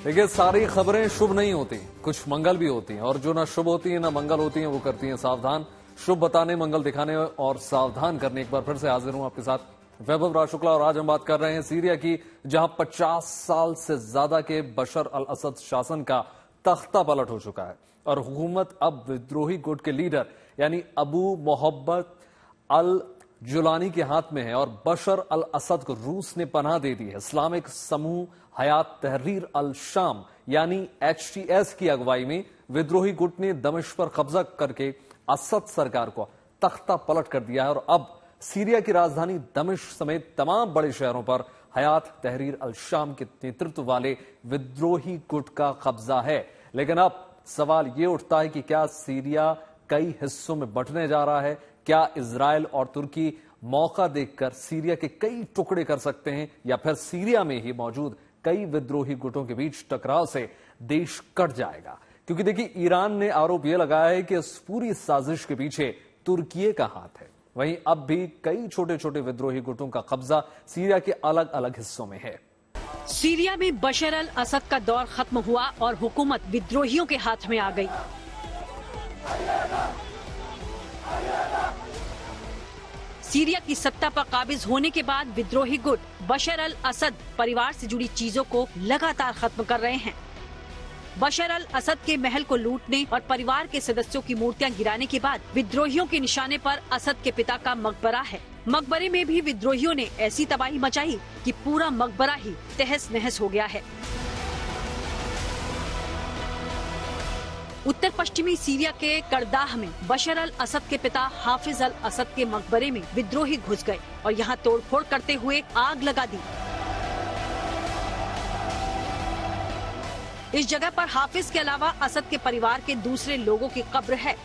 देखिए, सारी खबरें शुभ नहीं होती, कुछ मंगल भी होती हैं, और जो ना शुभ होती है ना मंगल होती हैं वो करती हैं सावधान। शुभ बताने, मंगल दिखाने और सावधान करने एक बार फिर से हाजिर हूं आपके साथ वैभव राज शुक्ला। और आज हम बात कर रहे हैं सीरिया की, जहां 50 साल से ज्यादा के बशर अल असद शासन का तख्ता पलट हो चुका है और हुकूमत अब विद्रोही गुट के लीडर यानी अबू मोहब्बत अल जुलानी के हाथ में है। और बशर अल असद को रूस ने पनाह दे दी है। इस्लामिक समूह हयात तहरीर अल शाम यानी HTS की अगुवाई में विद्रोही गुट ने दमिश्क पर कब्जा करके असद सरकार को तख्ता पलट कर दिया है। और अब सीरिया की राजधानी दमिश्क समेत तमाम बड़े शहरों पर हयात तहरीर अल शाम के नेतृत्व वाले विद्रोही गुट का कब्जा है। लेकिन अब सवाल यह उठता है कि क्या सीरिया कई हिस्सों में बंटने जा रहा है? क्या इजराइल और तुर्की मौका देखकर सीरिया के कई टुकड़े कर सकते हैं, या फिर सीरिया में ही मौजूद कई विद्रोही गुटों के बीच टकराव से देश कट जाएगा? क्योंकि देखिए, ईरान ने आरोप यह लगाया है कि इस पूरी साजिश के पीछे तुर्की का हाथ है। वहीं अब भी कई छोटे छोटे विद्रोही गुटों का कब्जा सीरिया के अलग अलग हिस्सों में है। सीरिया में बशर अल असद का दौर खत्म हुआ और हुकूमत विद्रोहियों के हाथ में आ गई। सीरिया की सत्ता पर काबिज होने के बाद विद्रोही गुट बशर अल असद परिवार से जुड़ी चीजों को लगातार खत्म कर रहे हैं। बशर अल असद के महल को लूटने और परिवार के सदस्यों की मूर्तियां गिराने के बाद विद्रोहियों के निशाने पर असद के पिता का मकबरा है। मकबरे में भी विद्रोहियों ने ऐसी तबाही मचाई कि पूरा मकबरा ही तहस नहस हो गया है। उत्तर पश्चिमी सीरिया के करदाह में बशर अल असद के पिता हाफिज अल असद के मकबरे में विद्रोही घुस गए और यहां तोड़फोड़ करते हुए आग लगा दी। इस जगह पर हाफिज के अलावा असद के परिवार के दूसरे लोगों की कब्र है।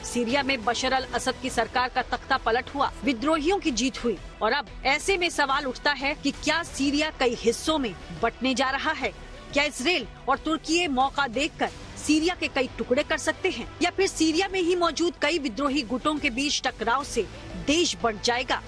सीरिया में बशर अल असद की सरकार का तख्ता पलट हुआ, विद्रोहियों की जीत हुई। और अब ऐसे में सवाल उठता है कि क्या सीरिया कई हिस्सों में बंटने जा रहा है? क्या इजराइल और तुर्की मौका देखकर सीरिया के कई टुकड़े कर सकते हैं, या फिर सीरिया में ही मौजूद कई विद्रोही गुटों के बीच टकराव से देश बंट जाएगा?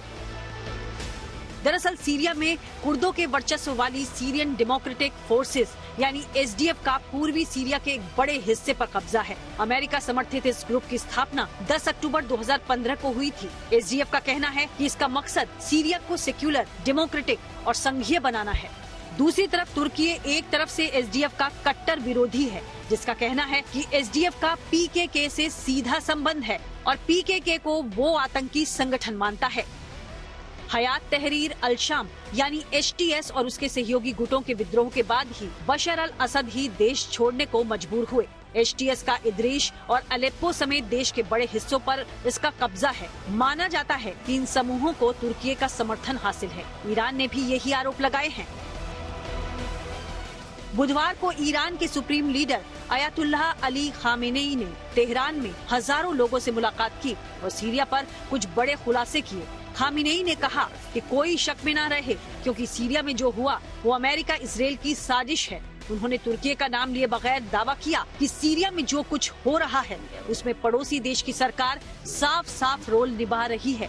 दरअसल सीरिया में कुर्दों के वर्चस्व वाली सीरियन डेमोक्रेटिक फोर्सेस यानी SDF का पूर्वी सीरिया के एक बड़े हिस्से पर कब्जा है। अमेरिका समर्थित इस ग्रुप की स्थापना 10 अक्टूबर 2015 को हुई थी। SDF का कहना है कि इसका मकसद सीरिया को सेक्युलर, डेमोक्रेटिक और संघीय बनाना है। दूसरी तरफ तुर्की एक तरफ से SDF का कट्टर विरोधी है, जिसका कहना है कि SDF का PKK से सीधा संबंध है और PKK को वो आतंकी संगठन मानता है। हयात तहरीर अल शाम यानी HTS और उसके सहयोगी गुटों के विद्रोह के बाद ही बशर अल असद ही देश छोड़ने को मजबूर हुए। HTS का इदरीश और अलेप्पो समेत देश के बड़े हिस्सों पर इसका कब्जा है। माना जाता है कि इन समूहों को तुर्की का समर्थन हासिल है। ईरान ने भी यही आरोप लगाए हैं। बुधवार को ईरान के supreme leader Ayatollah Ali Khamenei ने तेहरान में हजारों लोगों से मुलाकात की और सीरिया पर कुछ बड़े खुलासे किए। खामेनेई ने कहा कि कोई शक में न रहे, क्योंकि सीरिया में जो हुआ वो अमेरिका इजराइल की साजिश है। उन्होंने तुर्की का नाम लिए बगैर दावा किया कि सीरिया में जो कुछ हो रहा है उसमें पड़ोसी देश की सरकार साफ साफ रोल निभा रही है।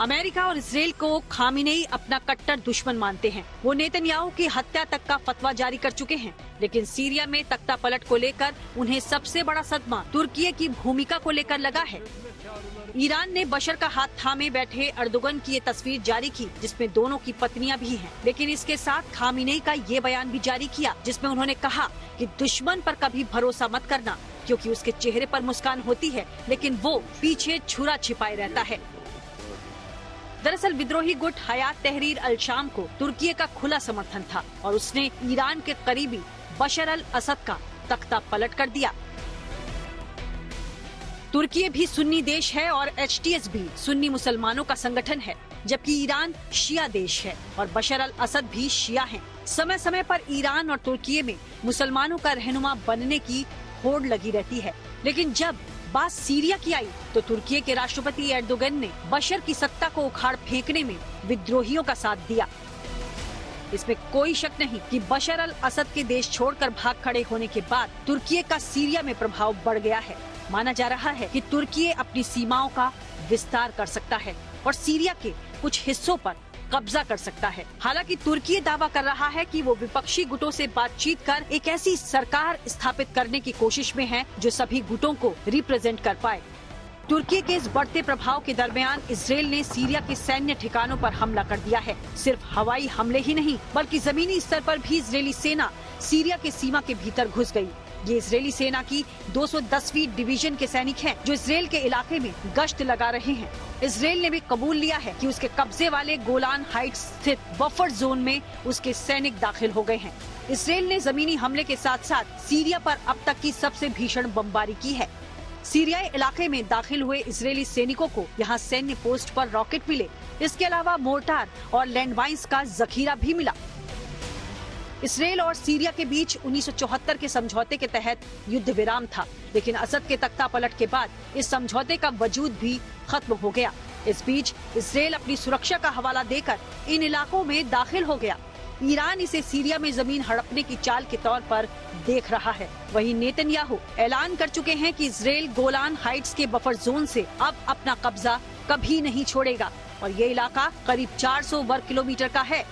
अमेरिका और इजराइल को खामेनेई अपना कट्टर दुश्मन मानते हैं। वो नेतन्याहू की हत्या तक का फतवा जारी कर चुके हैं। लेकिन सीरिया में तख्ता पलट को लेकर उन्हें सबसे बड़ा सदमा तुर्की की भूमिका को लेकर लगा है। ईरान ने बशर का हाथ थामे बैठे अर्दोगन की ये तस्वीर जारी की, जिसमें दोनों की पत्नियां भी हैं। लेकिन इसके साथ खामेनेई का ये बयान भी जारी किया, जिसमें उन्होंने कहा कि दुश्मन पर कभी भरोसा मत करना, क्योंकि उसके चेहरे पर मुस्कान होती है लेकिन वो पीछे छुरा छिपाए रहता है। दरअसल विद्रोही गुट हयात तहरीर अल शाम को तुर्की का खुला समर्थन था और उसने ईरान के करीबी बशर अल असद का तख्ता पलट कर दिया। तुर्की भी सुन्नी देश है और HTS भी सुन्नी मुसलमानों का संगठन है, जबकि ईरान शिया देश है और बशर अल असद भी शिया हैं। समय समय पर ईरान और तुर्की में मुसलमानों का रहनुमा बनने की होड़ लगी रहती है, लेकिन जब बात सीरिया की आई तो तुर्की के राष्ट्रपति एर्दोगन ने बशर की सत्ता को उखाड़ फेंकने में विद्रोहियों का साथ दिया। इसमें कोई शक नहीं कि बशर अल असद के देश छोड़कर भाग खड़े होने के बाद तुर्की का सीरिया में प्रभाव बढ़ गया है। माना जा रहा है कि तुर्की अपनी सीमाओं का विस्तार कर सकता है और सीरिया के कुछ हिस्सों पर कब्जा कर सकता है। हालांकि तुर्की दावा कर रहा है कि वो विपक्षी गुटों से बातचीत कर एक ऐसी सरकार स्थापित करने की कोशिश में है जो सभी गुटों को रिप्रेजेंट कर पाए। तुर्की के इस बढ़ते प्रभाव के दरमियान इजरायल ने सीरिया के सैन्य ठिकानों पर हमला कर दिया है। सिर्फ हवाई हमले ही नहीं बल्कि जमीनी स्तर पर भी इजरायली सेना सीरिया के सीमा के भीतर घुस गई। ये इजरायली सेना की 210वीं डिवीजन के सैनिक हैं जो इजरायल के इलाके में गश्त लगा रहे हैं। इजरायल ने भी कबूल लिया है कि उसके कब्जे वाले गोलान हाइट्स स्थित बफर जोन में उसके सैनिक दाखिल हो गए हैं। इजरायल ने जमीनी हमले के साथ साथ सीरिया पर अब तक की सबसे भीषण बमबारी की है। सीरियाई इलाके में दाखिल हुए इजरायली सैनिकों को यहाँ सैन्य पोस्ट पर रॉकेट मिले। इसके अलावा मोर्टार और लैंडमाइंस का जखीरा भी मिला। इजरायल और सीरिया के बीच 1974 के समझौते के तहत युद्ध विराम था, लेकिन असद के तख्ता पलट के बाद इस समझौते का वजूद भी खत्म हो गया। इस बीच इजरायल अपनी सुरक्षा का हवाला देकर इन इलाकों में दाखिल हो गया। ईरान इसे सीरिया में जमीन हड़पने की चाल के तौर पर देख रहा है। वहीं नेतन्याहू ऐलान कर चुके हैं कि इजरायल गोलान हाइट्स के बफर जोन से अब अपना कब्जा कभी नहीं छोड़ेगा और ये इलाका करीब 400 वर्ग किलोमीटर का है।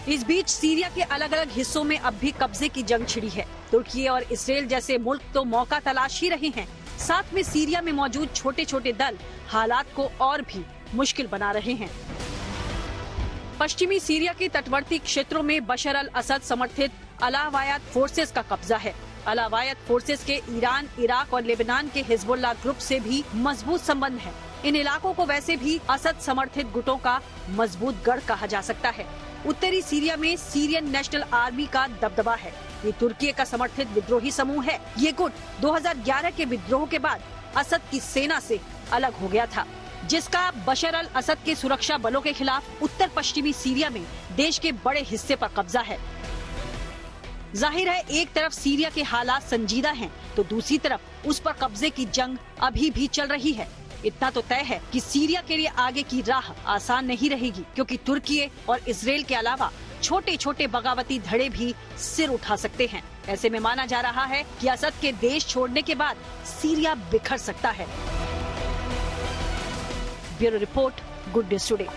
इस बीच सीरिया के अलग अलग हिस्सों में अब भी कब्जे की जंग छिड़ी है। तुर्की और इजरायल जैसे मुल्क तो मौका तलाश ही रहे हैं, साथ में सीरिया में मौजूद छोटे छोटे दल हालात को और भी मुश्किल बना रहे हैं। पश्चिमी सीरिया के तटवर्ती क्षेत्रों में बशर अल असद समर्थित अलावायत फोर्सेस का कब्जा है। अलावायत फोर्सेस के ईरान, इराक और लेबनान के हिजबुल्लाह ग्रुप से भी मजबूत संबंध है। इन इलाकों को वैसे भी असद समर्थित गुटों का मजबूत गढ़ कहा जा सकता है। उत्तरी सीरिया में सीरियन नेशनल आर्मी का दबदबा है। ये तुर्की का समर्थित विद्रोही समूह है। ये गुट 2011 के विद्रोह के बाद असद की सेना से अलग हो गया था, जिसका बशर अल असद के सुरक्षा बलों के खिलाफ उत्तर पश्चिमी सीरिया में देश के बड़े हिस्से पर कब्जा है। जाहिर है एक तरफ सीरिया के हालात संजीदा हैं, तो दूसरी तरफ उस पर कब्जे की जंग अभी भी चल रही है। इतना तो तय है कि सीरिया के लिए आगे की राह आसान नहीं रहेगी, क्योंकि तुर्की और इजरायल के अलावा छोटे छोटे बगावती धड़े भी सिर उठा सकते हैं। ऐसे में माना जा रहा है कि असद के देश छोड़ने के बाद सीरिया बिखर सकता है। Bureau report, good news today.